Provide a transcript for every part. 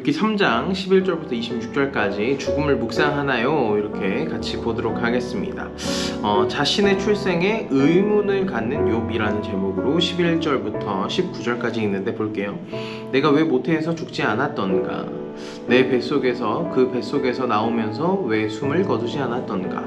욥기 3장 11절부터 26절까지 죽음을 묵상하나요? 이렇게 같이 보도록 하겠습니다. 자신의 출생에 의문을 갖는 욥이라는 제목으로 11절부터 19절까지 있는데 볼게요. 내가 왜 모태에서 죽지 않았던가? 내 뱃속에서 그 뱃속에서 나오면서 왜 숨을 거두지 않았던가?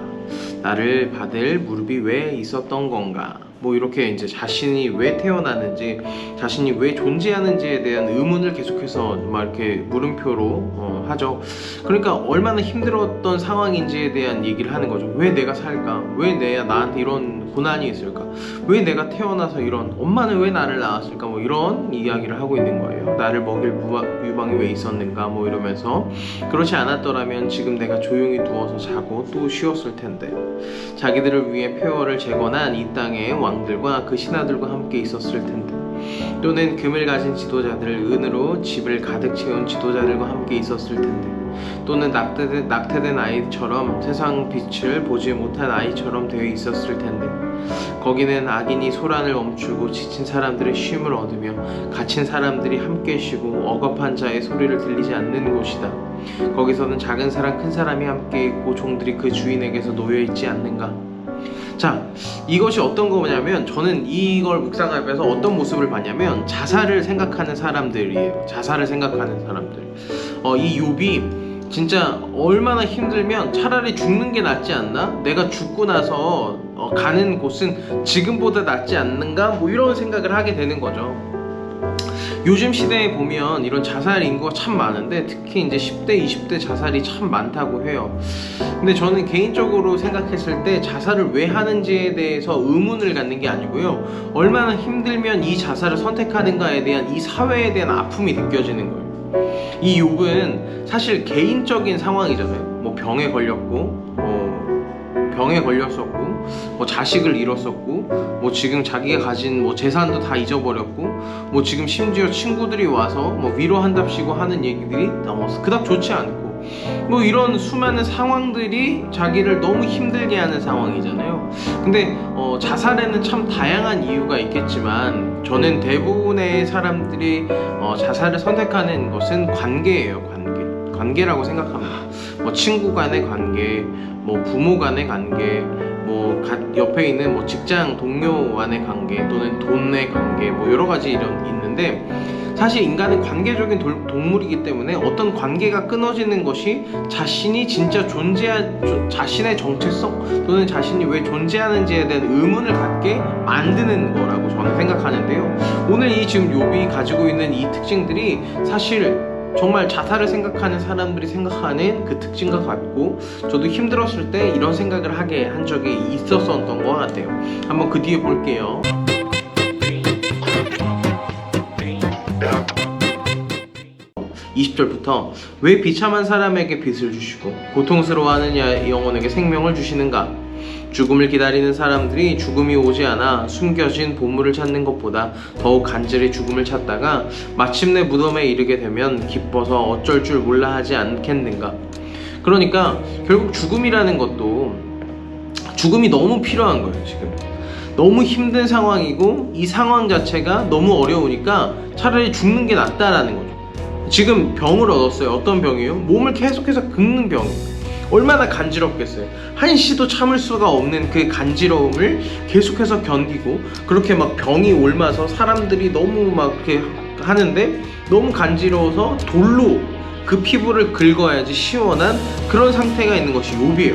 나를 받을 무릎이 왜 있었던 건가? 뭐 이렇게 이제 자신이 왜 태어나는지, 자신이 왜 존재하는지에 대한 의문을 계속해서 막 이렇게 물음표로 하죠. 그러니까 얼마나 힘들었던 상황인지에 대한 얘기를 하는 거죠. 왜 내가 살까? 왜 나한테 이런 고난이 있을까? 왜 내가 태어나서 이런, 엄마는 왜 나를 낳았을까? 뭐 이런 이야기를 하고 있는 거예요. 나를 먹일 유방이 왜 있었는가? 뭐 이러면서 그렇지 않았더라면 지금 내가 조용히 누워서 자고 또 쉬었을 텐데, 자기들을 위해 폐허를 재건한 이 땅의 왕들과 그 신하들과 함께 있었을 텐데, 또는 금을 가진 지도자들, 은으로 집을 가득 채운 지도자들과 함께 있었을 텐데, 또는 낙태된 아이처럼 세상 빛을 보지 못한 아이처럼 되어 있었을 텐데, 거기는 악인이 소란을 멈추고 지친 사람들의 쉼을 얻으며 갇힌 사람들이 함께 쉬고 억압한 자의 소리를 들리지 않는 곳이다. 거기서는 작은 사람 큰 사람이 함께 있고 종들이 그 주인에게서 놓여 있지 않는가? 자, 이것이 어떤 거냐면, 저는 이걸 묵상하면서 어떤 모습을 봤냐면 자살을 생각하는 사람들이에요. 자살을 생각하는 사람들. 이 욥이 진짜 얼마나 힘들면 차라리 죽는 게 낫지 않나? 내가 죽고 나서 가는 곳은 지금보다 낫지 않는가? 뭐 이런 생각을 하게 되는 거죠. 요즘 시대에 보면 이런 자살 인구가 참 많은데, 특히 이제 10대, 20대 자살이 참 많다고 해요. 근데 저는 개인적으로 생각했을 때 자살을 왜 하는지에 대해서 의문을 갖는 게 아니고요, 얼마나 힘들면 이 자살을 선택하는가에 대한 이 사회에 대한 아픔이 느껴지는 거예요. 이 욥은 사실 개인적인 상황이잖아요. 뭐 병에 걸렸고, 병에 걸렸었고, 뭐 자식을 잃었었고, 뭐 지금 자기가 가진 뭐 재산도 다 잊어버렸고, 뭐 지금 심지어 친구들이 와서 뭐 위로한답시고 하는 얘기들이 그닥 좋지 않고, 뭐 이런 수많은 상황들이 자기를 너무 힘들게 하는 상황이잖아요. 근데 자살에는 참 다양한 이유가 있겠지만, 저는 대부분의 사람들이 자살을 선택하는 것은 관계예요. 관계라고 생각합니다. 뭐 친구 간의 관계, 뭐 부모 간의 관계, 뭐 옆에 있는 뭐 직장 동료 간의 관계, 또는 돈의 관계, 뭐 여러 가지 이런 있는데, 사실 인간은 관계적인 동물이기 때문에 어떤 관계가 끊어지는 것이 자신이 진짜 자신의 정체성, 또는 자신이 왜 존재하는지에 대한 의문을 갖게 만드는 거라고 저는 생각하는데요. 오늘 이 지금 욥이 가지고 있는 이 특징들이 사실 정말 자살을 생각하는 사람들이 생각하는 그 특징과 같고, 저도 힘들었을 때 이런 생각을 하게 한 적이 있었던 것 같아요. 한번 그 뒤에 볼게요. 20절부터 왜 비참한 사람에게 빚을 주시고 고통스러워하는 영혼에게 생명을 주시는가? 죽음을 기다리는 사람들이 죽음이 오지 않아 숨겨진 보물을 찾는 것보다 더욱 간절히 죽음을 찾다가 마침내 무덤에 이르게 되면 기뻐서 어쩔 줄 몰라 하지 않겠는가? 그러니까 결국 죽음이라는 것도, 죽음이 너무 필요한 거예요. 지금 너무 힘든 상황이고, 이 상황 자체가 너무 어려우니까 차라리 죽는 게 낫다라는 거죠. 지금 병을 얻었어요. 어떤 병이에요? 몸을 계속해서 긁는 병이에요. 얼마나 간지럽겠어요. 한시도 참을 수가 없는 그 간지러움을 계속해서 견디고, 그렇게 막 병이 옮아서 사람들이 너무 막 이렇게 하는데 너무 간지러워서 돌로 그 피부를 긁어야지 시원한 그런 상태가 있는 것이 욥이에요.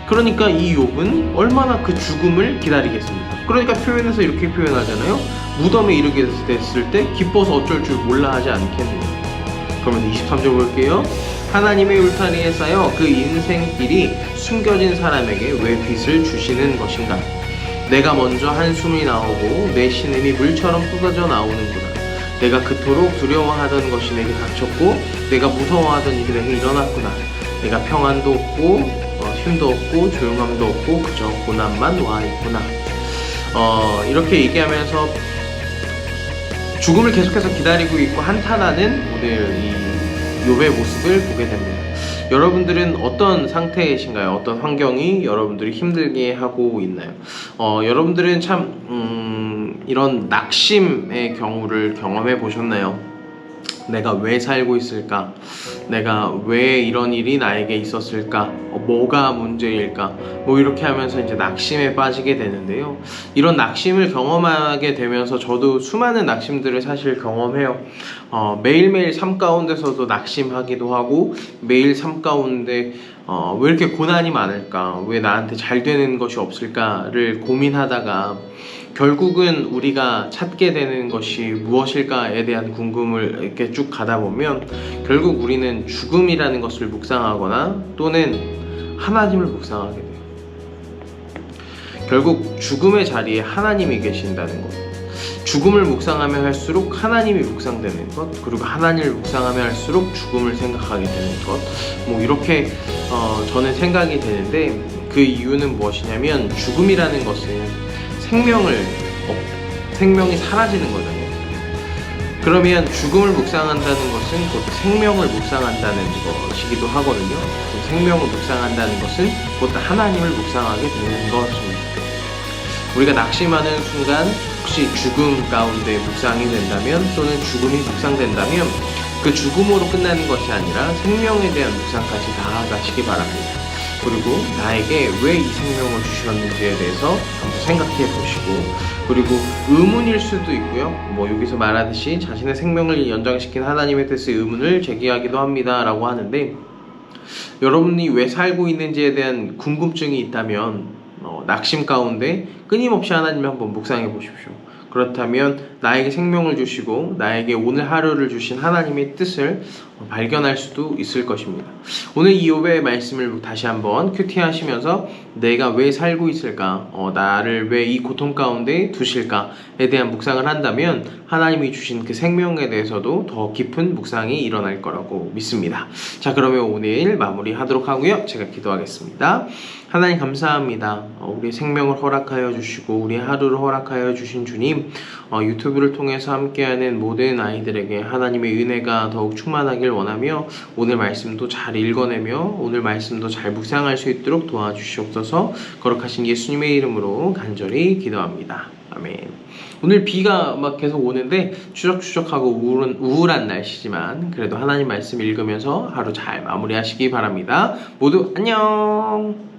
그러니까 이 욥은 얼마나 그 죽음을 기다리겠습니까? 그러니까 표현해서 이렇게 표현하잖아요. 무덤에 이르게 됐을 때 기뻐서 어쩔 줄 몰라 하지 않겠느냐. 그러면 23절 볼게요. 하나님의 울타리에 쌓여 그 인생길이 숨겨진 사람에게 왜 빚을 주시는 것인가? 내가 먼저 한숨이 나오고 내 신음이 물처럼 쏟아져 나오는구나. 내가 그토록 두려워하던 것이 내게 닥쳤고 내가 무서워하던 일이 내게 일어났구나. 내가 평안도 없고 쉼도 없고 조용함도 없고 그저 고난만 와 있구나. 이렇게 얘기하면서 죽음을 계속해서 기다리고 있고 한탄하는 오늘 이 욥의 모습을 보게 됩니다. 여러분들은 어떤 상태이신가요? 어떤 환경이 여러분들이 힘들게 하고 있나요? 여러분들은 참 이런 낙심의 경우를 경험해 보셨나요? 내가 왜 살고 있을까? 내가 왜 이런 일이 나에게 있었을까? 뭐가 문제일까? 뭐 이렇게 하면서 이제 낙심에 빠지게 되는데요. 이런 낙심을 경험하게 되면서 저도 수많은 낙심들을 사실 경험해요. 매일매일 삶 가운데서도 낙심하기도 하고, 매일 삶 가운데 왜 이렇게 고난이 많을까? 왜 나한테 잘 되는 것이 없을까를 고민하다가 결국은 우리가 찾게 되는 것이 무엇일까에 대한 궁금을 이렇게 쭉 가다 보면 결국 우리는 죽음이라는 것을 묵상하거나 또는 하나님을 묵상하게 돼요. 결국 죽음의 자리에 하나님이 계신다는 것, 죽음을 묵상하며 할수록 하나님이 묵상되는 것, 그리고 하나님을 묵상하며 할수록 죽음을 생각하게 되는 것, 뭐 이렇게 저는 생각이 되는데, 그 이유는 무엇이냐면 죽음이라는 것은 생명이 사라지는 거잖아요. 그러면 죽음을 묵상한다는 것은 곧 생명을 묵상한다는 것이기도 하거든요. 생명을 묵상한다는 것은 곧 하나님을 묵상하게 되는 것입니다. 우리가 낙심하는 순간 혹시 죽음 가운데 묵상이 된다면, 또는 죽음이 묵상된다면 그 죽음으로 끝나는 것이 아니라 생명에 대한 묵상까지 나아가시기 바랍니다. 그리고 나에게 왜 이 생명을 주셨는지에 대해서 한번 생각해 보시고, 그리고 의문일 수도 있고요. 뭐 여기서 말하듯이 자신의 생명을 연장시킨 하나님에 대해서 의문을 제기하기도 합니다 라고 하는데, 여러분이 왜 살고 있는지에 대한 궁금증이 있다면 낙심 가운데 끊임없이 하나님을 한번 묵상해 보십시오. 그렇다면 나에게 생명을 주시고 나에게 오늘 하루를 주신 하나님의 뜻을 발견할 수도 있을 것입니다. 오늘 이욥의 말씀을 다시 한번 큐티하시면서 내가 왜 살고 있을까? 나를 왜 이 고통 가운데 두실까에 대한 묵상을 한다면 하나님이 주신 그 생명에 대해서도 더 깊은 묵상이 일어날 거라고 믿습니다. 자, 그러면 오늘 마무리하도록 하고요. 제가 기도하겠습니다. 하나님 감사합니다. 우리 생명을 허락하여 주시고 우리 하루를 허락하여 주신 주님, 유튜브를 통해서 함께하는 모든 아이들에게 하나님의 은혜가 더욱 충만하길 원하며 오늘 말씀도 잘 읽어내며 오늘 말씀도 잘 묵상할 수 있도록 도와주시옵소서. 거룩하신 예수님의 이름으로 간절히 기도합니다. 아멘. 오늘 비가 막 계속 오는데 추적추적하고 우울한 날씨지만 그래도 하나님 말씀 읽으면서 하루 잘 마무리하시기 바랍니다. 모두 안녕.